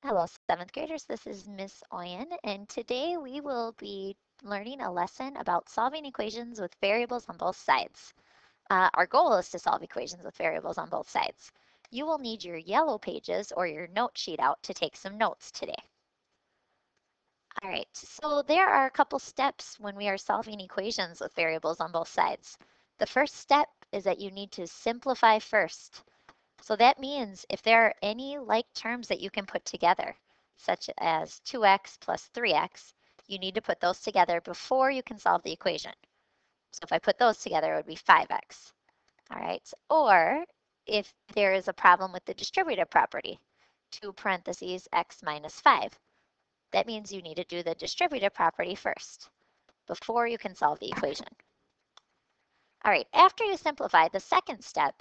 Hello, 7th graders. This is Miss Oyen, and today we will be learning a lesson about solving equations with variables on both sides. Our goal is to solve equations with variables on both sides. You will need your yellow pages or your note sheet out to take some notes today. All right, so there are a couple steps when we are solving equations with variables on both sides. The first step is that you need to simplify first. So that means if there are any like terms that you can put together, such as 2x plus 3x, you need to put those together before you can solve the equation. So if I put those together, it would be 5x. All right, or if there is a problem with the distributive property, 2 parentheses x minus 5, that means you need to do the distributive property first before you can solve the equation. All right, after you simplify, the second step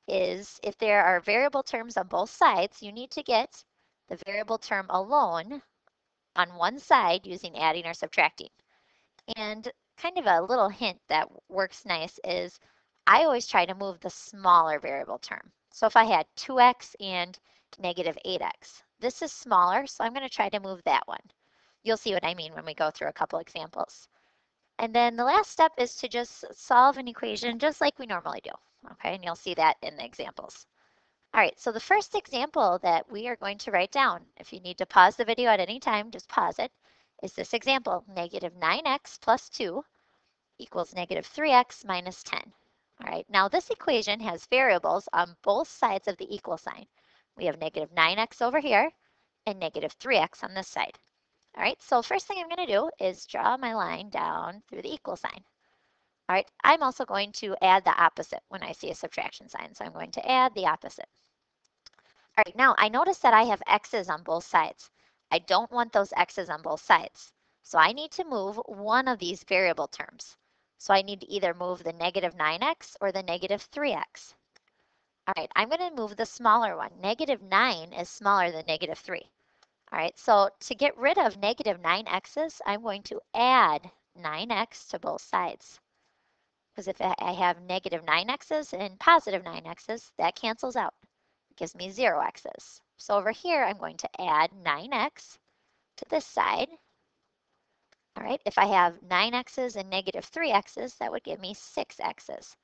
is if there are variable terms on both sides, you need to get the variable term alone on one side using adding or subtracting. And kind of a little hint that works nice is I always try to move the smaller variable term. So if I had 2x and negative 8x, this is smaller, so I'm going to try to move that one. You'll see what I mean when we go through a couple examples. And then the last step is to just solve an equation just like we normally do. Okay, and you'll see that in the examples. All right, so the first example that we are going to write down, if you need to pause the video at any time, just pause it, is this example, negative 9x plus 2 equals negative 3x minus 10. All right, now this equation has variables on both sides of the equal sign. We have negative 9x over here and negative 3x on this side. All right, so first thing I'm going to do is draw my line down through the equal sign. All right, I'm also going to add the opposite when I see a subtraction sign, so I'm going to add the opposite. All right, now I notice that I have x's on both sides. I don't want those x's on both sides, so I need to move one of these variable terms. So I need to either move the negative 9x or the negative 3x. All right, I'm going to move the smaller one. Negative 9 is smaller than negative 3. All right, so to get rid of negative 9x's, I'm going to add 9x to both sides. Because if I have negative 9x's and positive 9x's, that cancels out. It gives me 0x's. So over here, I'm going to add 9x to this side. All right, if I have 9x's and negative 3x's, that would give me 6x's.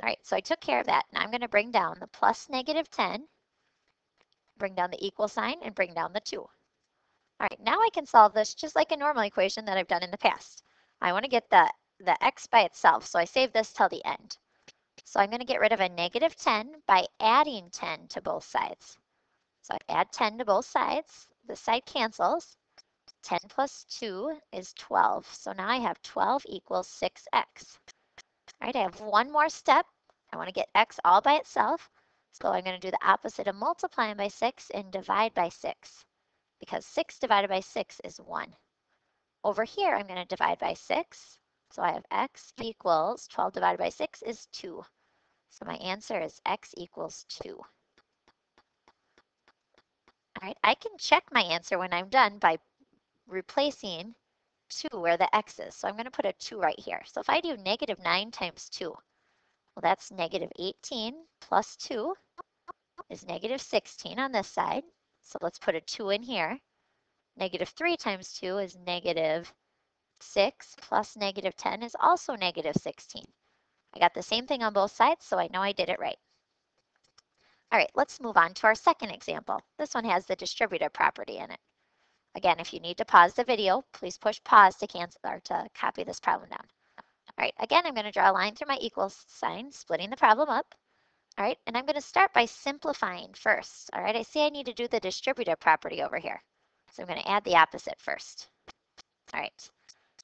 All right, so I took care of that. Now I'm going to bring down the plus negative 10, bring down the equal sign, and bring down the 2. All right, now I can solve this just like a normal equation that I've done in the past. I want to get the x by itself, so I save this till the end. So I'm going to get rid of a negative 10 by adding 10 to both sides. So I add 10 to both sides. This side cancels. 10 plus 2 is 12. So now I have 12 equals 6x. All right, I have one more step. I want to get x all by itself. So I'm going to do the opposite of multiplying by 6 and divide by 6. Because 6 divided by 6 is 1. Over here, I'm going to divide by 6. So I have x equals 12 divided by 6 is 2. So my answer is x equals 2. All right, I can check my answer when I'm done by replacing 2 where the x is. So I'm going to put a 2 right here. So if I do negative 9 times 2, well, that's negative 18 plus 2 is negative 16 on this side. So let's put a 2 in here. Negative 3 times 2 is negative 6 plus negative 10 is also negative 16. I got the same thing on both sides, so I know I did it right. All right, let's move on to our second example. This one has the distributive property in it. Again, if you need to pause the video, please push pause to cancel or to copy this problem down. All right, again, I'm going to draw a line through my equal sign, splitting the problem up. All right, and I'm going to start by simplifying first. All right, I see I need to do the distributive property over here. So I'm going to add the opposite first. All right,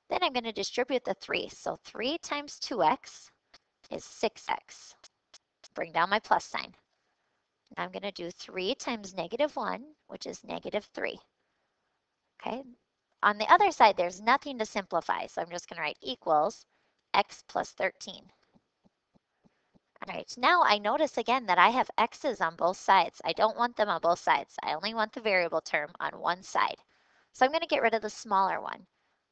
then I'm going to distribute the 3. So 3 times 2x is 6x. Bring down my plus sign. Now I'm going to do 3 times negative 1, which is negative 3. Okay. On the other side, there's nothing to simplify, so I'm just going to write equals x plus 13. All right, now I notice again that I have x's on both sides. I don't want them on both sides. I only want the variable term on one side. So I'm going to get rid of the smaller one.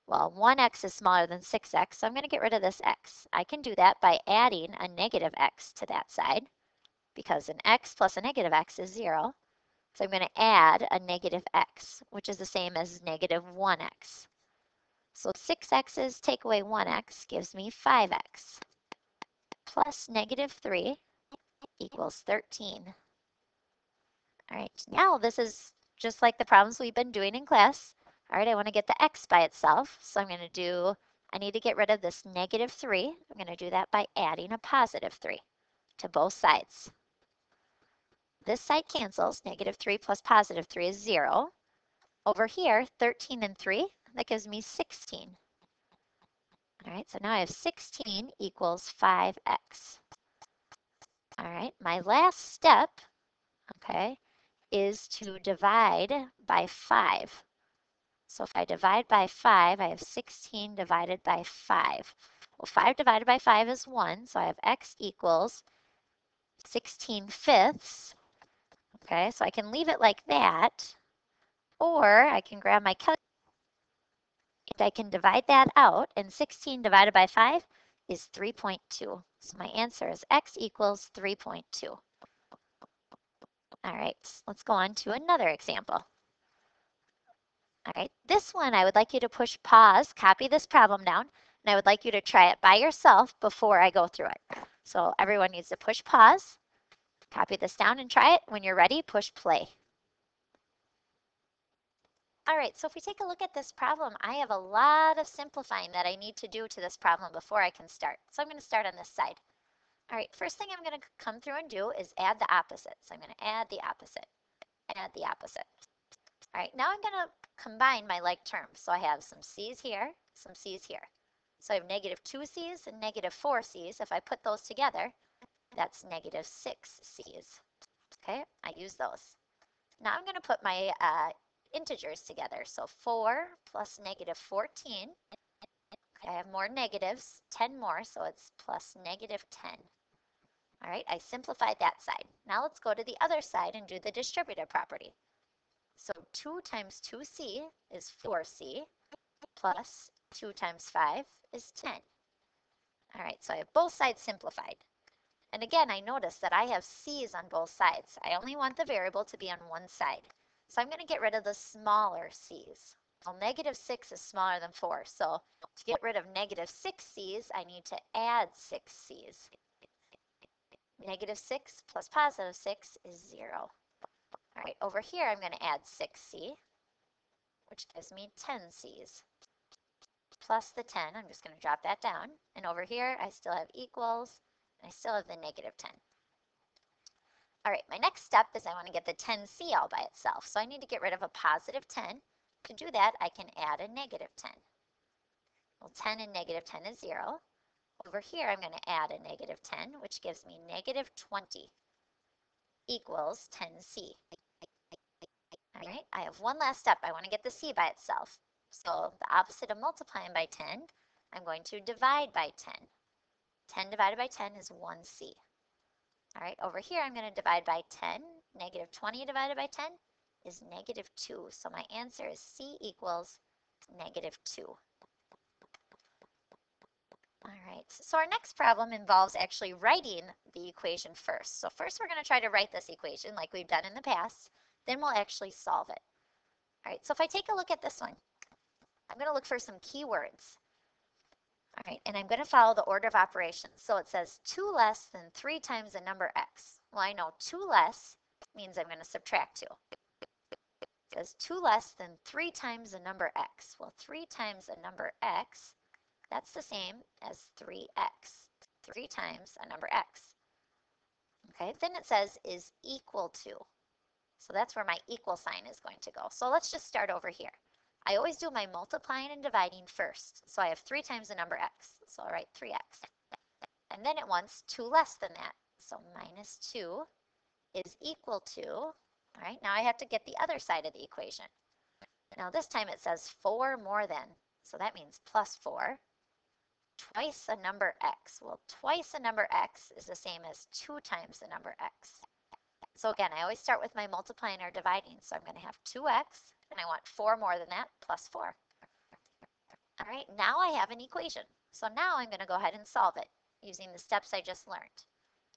Well, 1x is smaller than 6x, so I'm going to get rid of this x. I can do that by adding a negative x to that side, because an x plus a negative x is 0. So I'm going to add a negative x, which is the same as negative 1x. So 6x's take away 1x gives me 5x plus negative 3 equals 13. All right, now this is just like the problems we've been doing in class. All right, I want to get the x by itself. So I'm going to I need to get rid of this negative 3. I'm going to do that by adding a positive 3 to both sides. This side cancels. Negative 3 plus positive 3 is 0. Over here, 13 and 3, that gives me 16. All right, so now I have 16 equals 5x. All right, my last step, okay, is to divide by 5. So if I divide by 5, I have 16 divided by 5. Well, 5 divided by 5 is 1, so I have x equals 16 fifths. Okay, so I can leave it like that, or I can grab my calculator and I can divide that out, and 16 divided by 5 is 3.2. So my answer is x equals 3.2. All right, let's go on to another example. All right, this one I would like you to push pause, copy this problem down, and I would like you to try it by yourself before I go through it. So everyone needs to push pause, copy this down and try it. When you're ready, push play. All right, so if we take a look at this problem, I have a lot of simplifying that I need to do to this problem before I can start. So I'm going to start on this side. All right, first thing I'm going to come through and do is add the opposite. So I'm going to add the opposite, add the opposite. All right, now I'm going to combine my like terms. So I have some c's here, some c's here. So I have negative 2c's and negative 4c's. If I put those together, that's negative 6c's. Okay, I use those. Now I'm going to put my integers together. So 4 plus negative 14. Okay, I have more negatives, 10 more, so it's plus negative 10. All right, I simplified that side. Now let's go to the other side and do the distributive property. So 2 times 2c is 4c, plus 2 times 5 is 10. All right, so I have both sides simplified. And again, I notice that I have c's on both sides. I only want the variable to be on one side. So I'm going to get rid of the smaller c's. Well, negative 6 is smaller than 4, so to get rid of negative 6c's, I need to add 6c's. Negative 6 plus positive 6 is 0. All right, over here I'm going to add 6c, which gives me 10c's. Plus the 10, I'm just going to drop that down. And over here I still have equals, and I still have the negative 10. All right, my next step is I want to get the 10c all by itself. So I need to get rid of a positive 10. To do that, I can add a negative 10. Well, 10 and negative 10 is 0. Over here, I'm going to add a negative 10, which gives me negative 20 equals 10c. All right, I have one last step. I want to get the c by itself. So the opposite of multiplying by 10, I'm going to divide by 10. 10 divided by 10 is 1c. All right, over here I'm going to divide by 10. Negative 20 divided by 10 is negative 2. So my answer is c equals negative 2. All right, so our next problem involves actually writing the equation first. So first we're going to try to write this equation like we've done in the past. Then we'll actually solve it. All right, so if I take a look at this one, I'm going to look for some keywords. All right, and I'm going to follow the order of operations. So it says 2 less than 3 times the number x. Well, I know 2 less means I'm going to subtract 2. It says 2 less than 3 times the number x. Well, 3 times the number x, that's the same as 3x. 3 times a number x. Okay, then it says is equal to. So that's where my equal sign is going to go. So let's just start over here. I always do my multiplying and dividing first. So I have 3 times the number x. So I'll write 3x. And then it wants 2 less than that. So minus 2 is equal to, all right, now I have to get the other side of the equation. Now this time it says 4 more than. So that means plus 4. Twice a number x. Well, twice a number x is the same as 2 times the number x. So again, I always start with my multiplying or dividing. So I'm going to have 2x, and I want 4 more than that, plus 4. All right, now I have an equation. So now I'm going to go ahead and solve it using the steps I just learned.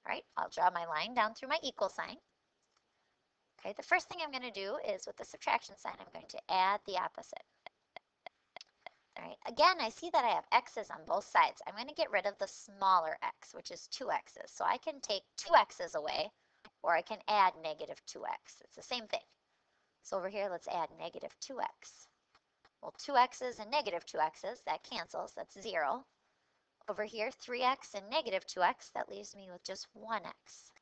All right, I'll draw my line down through my equal sign. Okay, the first thing I'm going to do is with the subtraction sign, I'm going to add the opposite. All right, again, I see that I have x's on both sides. I'm going to get rid of the smaller x, which is 2x's. So I can take 2x's away, or I can add negative 2x. It's the same thing. So over here, let's add negative 2x. Well, 2x's and negative 2x's, that cancels, that's 0. Over here, 3x and negative 2x, that leaves me with just 1x.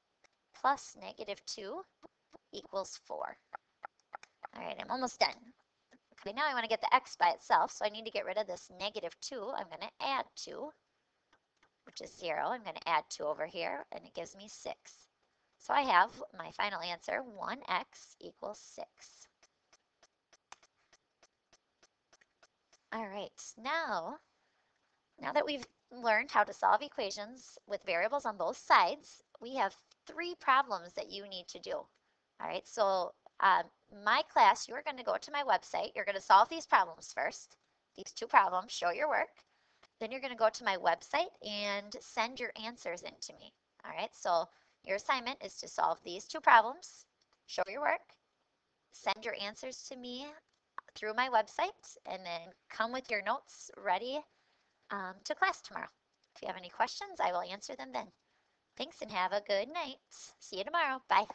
Plus negative 2 equals 4. All right, I'm almost done. Okay, now I want to get the x by itself, so I need to get rid of this negative 2. I'm going to add 2, which is 0. I'm going to add 2 over here, and it gives me 6. So I have my final answer, 1x equals 6. All right, now that we've learned how to solve equations with variables on both sides, we have 3 problems that you need to do. All right, so my class, you're going to go to my website. You're going to solve these problems first, these 2 problems, show your work. Then you're going to go to my website and send your answers in to me. All right, so your assignment is to solve these 2 problems, show your work, send your answers to me through my website, and then come with your notes ready to class tomorrow. If you have any questions, I will answer them then. Thanks and have a good night. See you tomorrow. Bye.